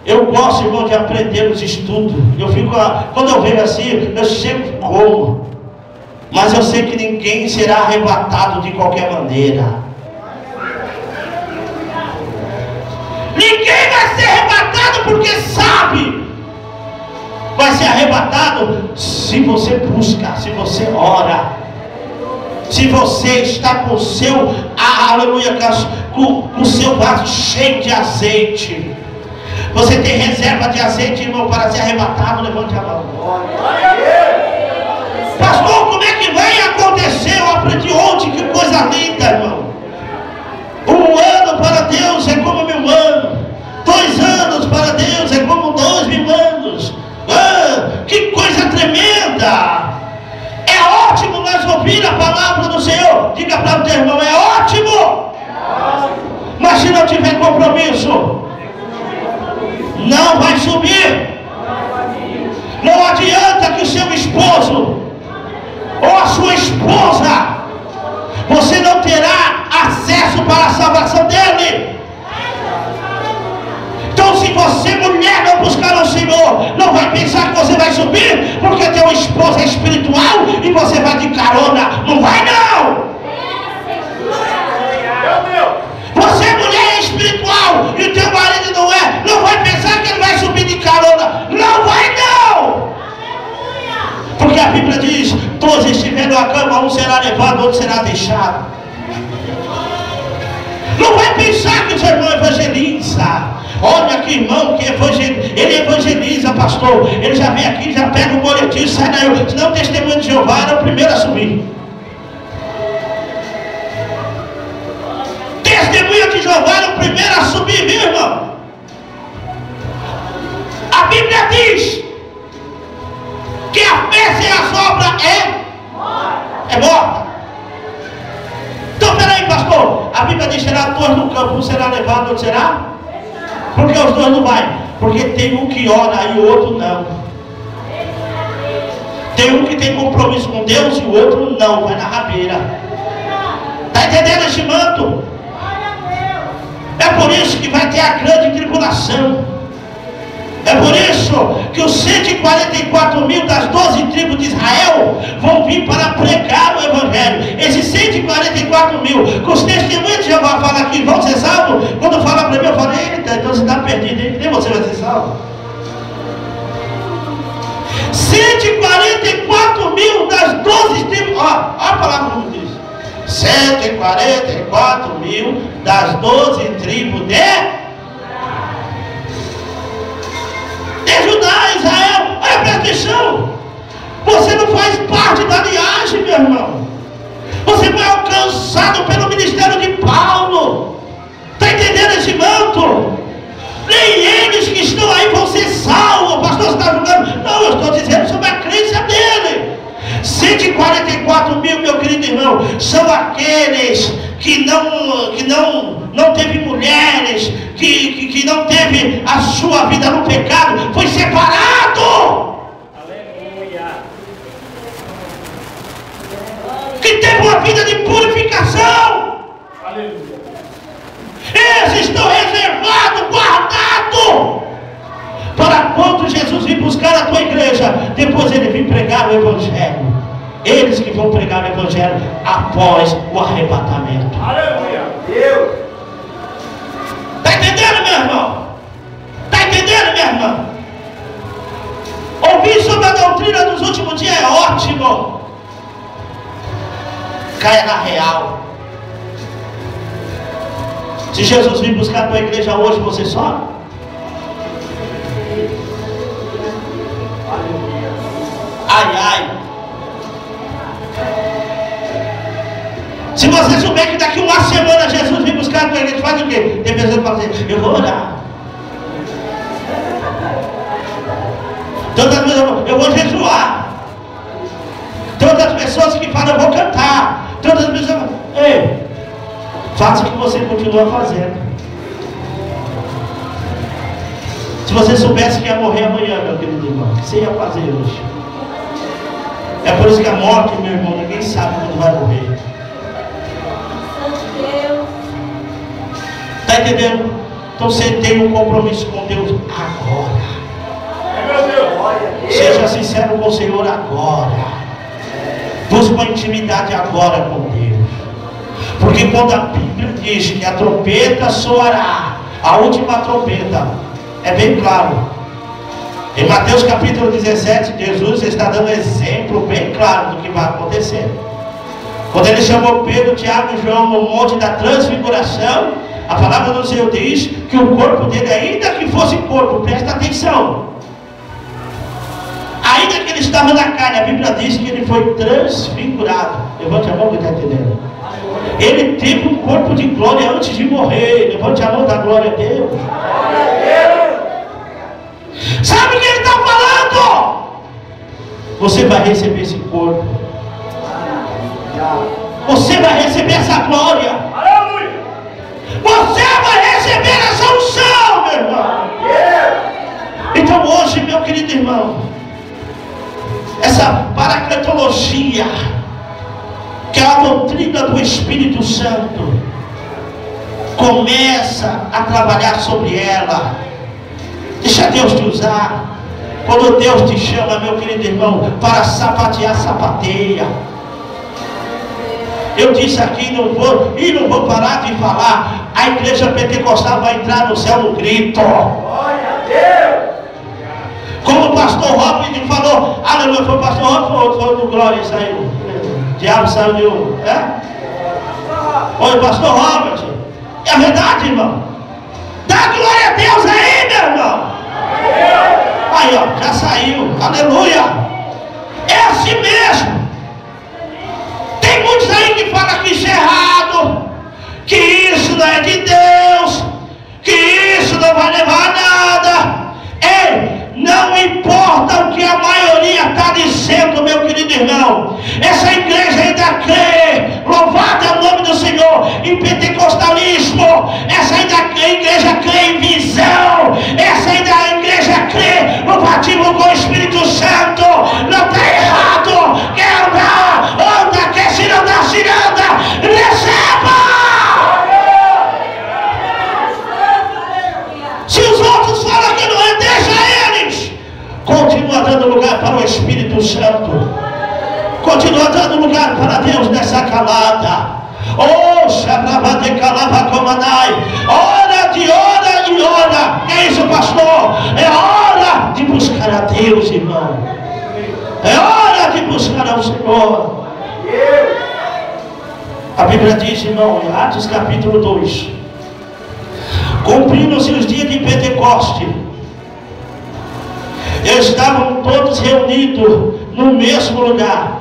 Eu gosto, irmão, de aprender os estudos. Quando eu vejo assim, eu sempre como. Mas eu sei que ninguém será arrebatado de qualquer maneira. Ninguém vai ser arrebatado porque sabe. Vai ser arrebatado se você busca, se você ora. Se você está com o seu, aleluia, com o seu vaso cheio de azeite. Você tem reserva de azeite, irmão, para ser arrebatado? Levante a mão. Pastor, como é que vai acontecer? Eu aprendi ontem, que coisa linda, irmão. 1 ano para Deus é como 1000 anos. 2 anos para Deus é como 2000 anos. Que coisa tremenda. É ótimo nós ouvir a palavra do Senhor. Diga para o teu irmão, é ótimo. Mas se não tiver compromisso, não vai subir. Não adianta que o seu esposo ou a sua esposa, você não terá acesso para a salvação dele. Então, se você, mulher, não buscar o Senhor, não vai pensar que você vai subir, porque teu esposo é espiritual e você vai de carona. Não vai, não. Você, mulher, é espiritual e o teu marido não é. Não vai pensar que ele vai subir de carona. Não vai, não. Porque a Bíblia diz, todos estiverem na cama, um será levado, outro será deixado. Não vai pensar que o seu irmão evangeliza. Olha que irmão que ele evangeliza, pastor. Ele já vem aqui, já pega o boletim, sai daí. Senão o testemunho de Jeová era o primeiro a subir. Testemunho de Jeová era o primeiro a subir, viu, irmão? A Bíblia diz que a fé sem as obras é morta. Então, peraí, pastor. A Bíblia diz: será 2 no campo, um será levado, outro será? Porque os 2 não vai. Porque tem um que ora e o outro não. Tem um que tem compromisso com Deus e o outro não, vai na rabeira. Está entendendo esse manto? É por isso que vai ter a grande tribulação. É por isso que os 144 mil das 12 tribos de Israel vão vir para pregar o Evangelho. Esses 144 mil, que os testemunhos de Jeová falam aqui, vão ser salvos. Quando fala para mim, eu falo: eita, então você está perdido, hein? Nem você vai ser salvo. 144 mil das 12 tribos, ó a palavra como diz: 144 mil das 12 tribos de Judá, Israel. Olha, presta atenção. Você não faz parte da linhagem, meu irmão. Você foi alcançado pelo ministério de Paulo. Está entendendo esse manto? Nem eles que estão aí vão ser salvos. O pastor está julgando. Não, eu estou dizendo sobre a crença dele. 144 mil, meu querido irmão, são aqueles que não teve mulheres, que não teve a sua vida no pecado, foi separado. Aleluia. Que teve uma vida de purificação. Aleluia. Esses estão reservados, guardados, para quando Jesus vir buscar a tua igreja, depois ele vir pregar o Evangelho. Eles que vão pregar o Evangelho após o arrebatamento. Aleluia. Deus. Está entendendo, meu irmão? Está entendendo, minha irmã? Ouvir sobre a doutrina dos últimos dias é ótimo. Caia na real. Se Jesus vir buscar a tua igreja hoje, você sobe? Ai, ai. Se você souber que daqui uma semana Jesus vir buscar a tua igreja, faz o quê? Tem pessoas que falam assim, eu vou orar. Tantas pessoas, eu vou jejuar. Tantas pessoas que falam, eu vou cantar. Tantas pessoas falam, ei, faça o que você continua fazendo. Se você soubesse que ia morrer amanhã, meu querido irmão, o que você ia fazer hoje? É por isso que a morte, meu irmão, ninguém sabe quando vai morrer. Está entendendo? Então você tem um compromisso com Deus agora. Seja sincero com o Senhor agora. Busque uma intimidade agora com Deus. Porque quando a Bíblia diz que a trombeta soará, a última trombeta, é bem claro. Em Mateus capítulo 17, Jesus está dando exemplo bem claro do que vai acontecer. Quando ele chamou Pedro, Tiago e João no monte da transfiguração, a palavra do Senhor diz que o corpo dele, ainda que fosse corpo, presta atenção, ainda que ele estava na carne, a Bíblia diz que ele foi transfigurado. Levante a mão que está entendendo. Ele teve um corpo de glória antes de morrer. Levante a mão da glória a Deus. Sabe o que ele está falando? Você vai receber esse corpo. Você vai receber essa glória. Você vai receber essa unção, meu irmão. Então hoje, meu querido irmão, essa paracletologia, que é a doutrina do Espírito Santo, começa a trabalhar sobre ela. Deixa Deus te usar. Quando Deus te chama, meu querido irmão, para sapatear, sapateia. Eu disse aqui, não vou parar de falar. A igreja pentecostal vai entrar no céu no grito. Glória a Deus. Como o pastor Robert falou, aleluia, foi o pastor Robert ou foi do Glória e saiu? O diabo saiu de um, né? Foi o pastor Robert. É verdade, irmão. Dá glória a Deus aí, meu irmão. Aí, ó, já saiu. Aleluia. É assim mesmo. Tem muitos aí que falam que isso é errado, que isso não é de Deus, que isso não vai levar a nada. Ei, não importa o que a maioria está dizendo, meu querido irmão. Essa igreja ainda crê, louvado é o nome do Senhor, em pentecostalismo. Essa igreja crê em visão. Essa igreja crê no batismo com o Espírito Santo. Não está errado. Quer andar, anda. Quer se andar, se anda. Receba. Se os outros falam que não é, deixa eles. Continua dando lugar para o Espírito Santo. Continua dando lugar para Deus nessa calada. Oh, Shabrabade Calava Comanai. Hora de hora e hora. Que é isso, pastor? É hora de buscar a Deus, irmão. É hora de buscar ao Senhor. A Bíblia diz, irmão, em Atos capítulo 2, cumprindo-se os dias de Pentecoste, estavam todos reunidos no mesmo lugar,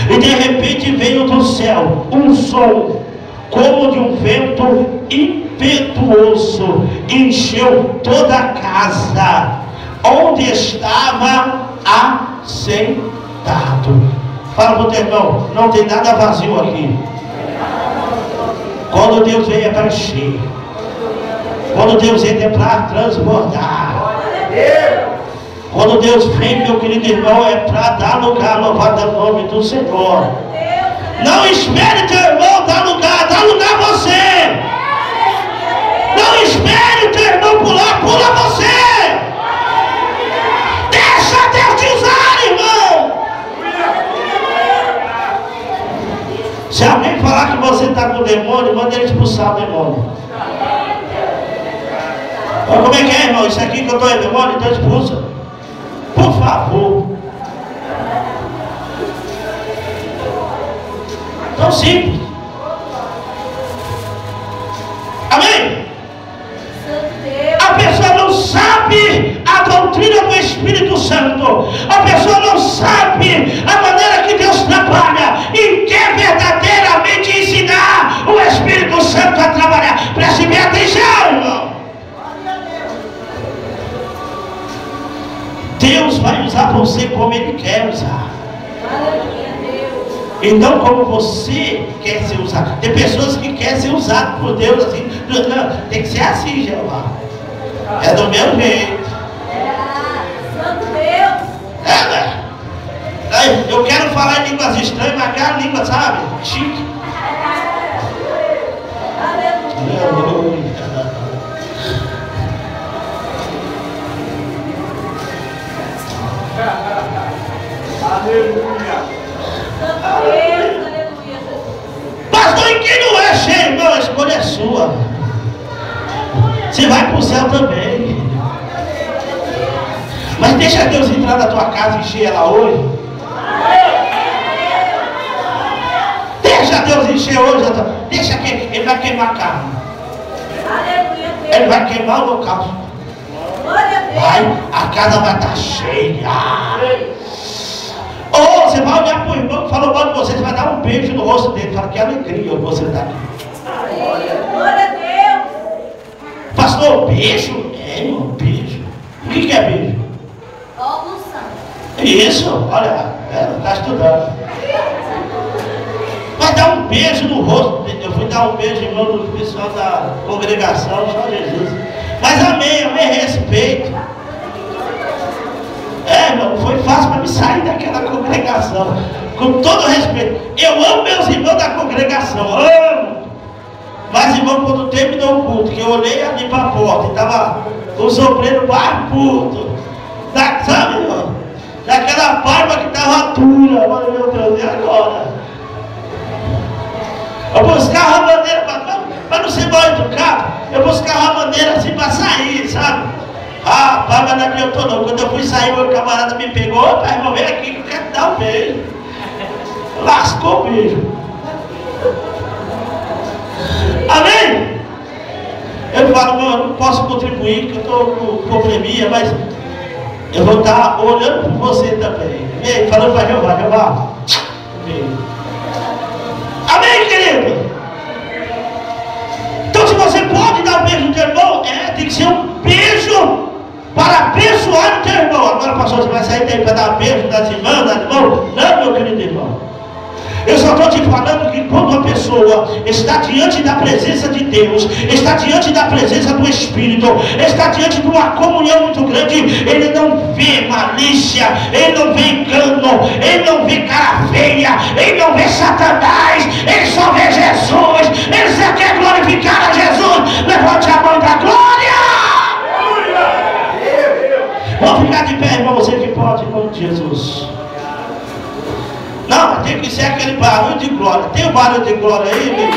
e de repente veio do céu um som como de um vento impetuoso, encheu toda a casa onde estava assentado. Fala para o teu irmão, não tem nada vazio aqui. Quando Deus vem é para encher. Quando Deus vem é para transbordar. Quando Deus vem, meu querido irmão, é para dar lugar, louvado ao nome do Senhor. Não espere teu irmão dar lugar você. Não espere o teu irmão pular, pula você. Deixa Deus te usar, irmão. Se alguém falar que você está com o demônio, manda ele expulsar o demônio. Como é que é, irmão? Isso aqui que eu estou em demônio, então expulsa. Por favor. Tão simples. Amém? A pessoa não sabe a doutrina do Espírito Santo. A pessoa não sabe a maneira que Deus trabalha e quer verdadeiramente ensinar o Espírito Santo a trabalhar. Preste bem atenção, irmão. Deus vai usar você como Ele quer usar. Então, como você quer ser usado. Tem pessoas que querem ser usadas por Deus assim. Não, tem que ser assim, Jeová. É do meu jeito. Santo Deus. Eu quero falar em línguas estranhas, mas aquela língua, sabe? Chique. Aleluia. Pastor, em quem não é cheio, irmão? A escolha é sua. Você vai para o céu também. Mas deixa Deus entrar na tua casa e encher ela hoje. Deixa Deus encher hoje. Deixa que Ele vai queimar a carne. Ele vai queimar o local. Vai, a casa vai estar cheia. Ou você vai olhar para o irmão que falou mal de você, você vai dar um beijo no rosto dele. Fala, que alegria você está aqui. Glória a Deus. Pastor, beijo? É, irmão, beijo. O que é beijo? Isso, olha, está estudando. Vai dar um beijo no rosto. Eu fui dar um beijo, irmão, no pessoal da congregação, só Jesus. Mas amém, respeito. Irmão, foi fácil para me sair daquela congregação. Com todo respeito. Eu amo meus irmãos da congregação, amo. Mas, irmão, quando terminou o culto, que eu olhei ali para a porta e estava o sobreiro barbudo. Sabe, irmão? Daquela barba que estava dura. Olha, meu Deus, e agora? Eu buscava a maneira para não ser mal educado. Eu buscava a maneira assim para sair, sabe? Ah, pai, mas não adiantou não. Quando eu fui sair, meu camarada me pegou. Opa, irmão, vem aqui que eu quero te dar um beijo. Lascou o beijo. Amém? Eu falo, meu, eu não posso contribuir, que eu estou com probleminha, mas eu vou estar olhando por você também. Vem, falando para Jeová, Jeová. Amém, querido? Então, se você pode dar um beijo no teu irmão, tem que ser um beijo para abençoar o teu irmão. Agora, pastor, você vai sair daí para dar um beijo das irmãs, das irmãos? Não, meu querido irmão. Eu só estou te falando que quando uma pessoa está diante da presença de Deus, está diante da presença do Espírito, está diante de uma comunhão muito grande, ele não vê malícia, ele não vê engano, ele não vê cara feia, ele não vê Satanás, ele só vê Jesus. Ele só quer glorificar a Jesus. Levante a mão da glória. Vamos ficar de pé, irmão, você que pode, em nome de Jesus. Não, tem que ser aquele barulho de glória. Tem o barulho de glória aí, meu?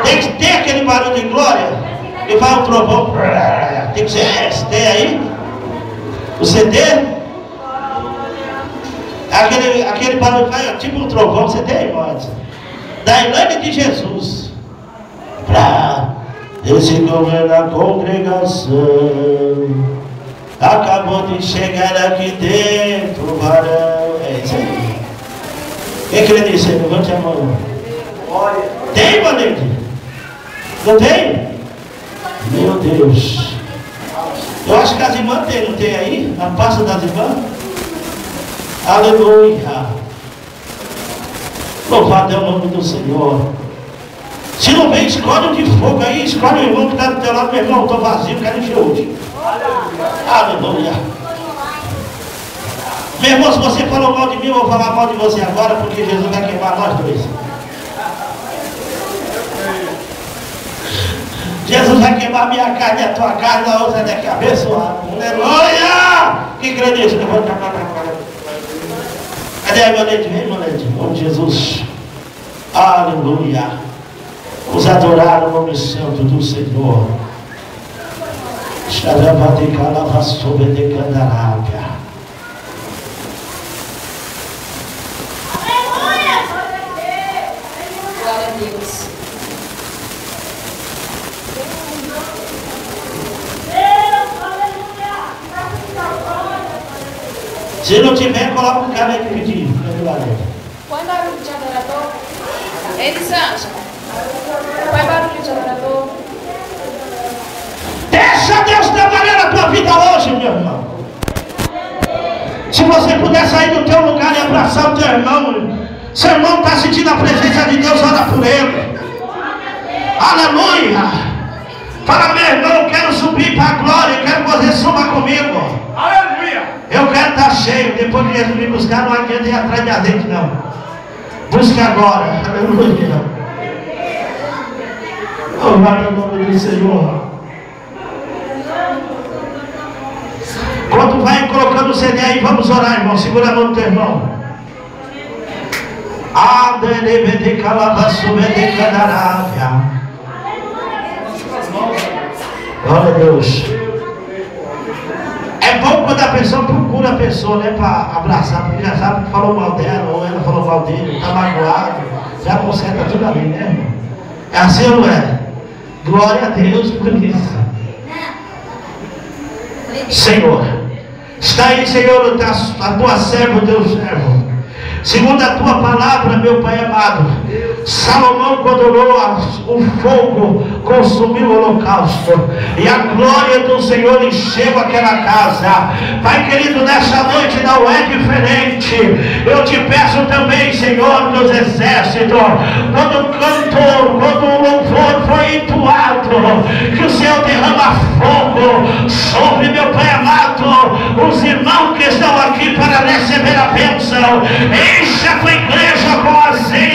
Tem que ter aquele barulho de glória. E vai o trovão. Tem que ser esse. Tem aí? O CD? Aquele barulho vai, tipo um trovão. Você tem, irmãos? Da Elaine de Jesus. Pra esse governo da congregação. Acabou de chegar aqui dentro, o varão. É isso aí. Quem crê nisso aí? Levante a mão. Tem, Valente? Não tem? Meu Deus. Eu acho que as irmãs tem, não tem aí? A pasta das irmãs? Aleluia. Louvado é o nome do Senhor. Se não vem, escolhe um de fogo aí, escolhe o irmão que está do teu lado, meu irmão, estou vazio, quero encher hoje. Aleluia. Meu irmão, se você falou mal de mim, eu vou falar mal de você agora, porque Jesus vai queimar nós dois. Jesus vai queimar minha carne e a tua carne, a outra daqui abençoada. Aleluia! Que grande isso. Cadê a Ionete? Vem, Ionete. Em nome de Jesus. Aleluia. Vamos adorar o nome santo do Senhor. Glória a Deus. Se não tiver, coloca um cara aí que pediu. Põe barulho de adorador. Elisângela. Põe barulho de adorador. Deixa Deus trabalhar na tua vida hoje, meu irmão. Se você puder sair do teu lugar e abraçar o teu irmão, seu irmão está sentindo a presença de Deus, ora por ele. Aleluia. Fala, meu irmão, eu quero subir para a glória, eu quero que você suba comigo. Aleluia. Eu quero estar cheio, depois que Jesus me buscar, não adianta ir atrás de azeite, não. Busque agora. Aleluia. Louvado o nome do Senhor. Quando vai colocando o CD aí, vamos orar, irmão. Segura a mão do teu irmão. Glória a Deus. É bom quando a pessoa procura a pessoa, né, para abraçar, porque já sabe que falou mal dela, ou ela falou mal dele, está magoado, já conserta tudo ali, né, irmão? É assim ou não é? Glória a Deus por isso. Senhor, está aí, Senhor, a tua serva, o teu servo. Segundo a tua palavra, meu Pai amado, Salomão, quando orou, o fogo consumiu o holocausto e a glória do Senhor encheu aquela casa. Pai querido, nessa noite não é diferente. Eu te peço também, Senhor dos exércitos, quando o cantor, quando o louvor foi entoado, que o Senhor derrama fogo sobre, meu Pai amado, os irmãos que estão aqui para receber a bênção. Encha a tua igreja com azeite.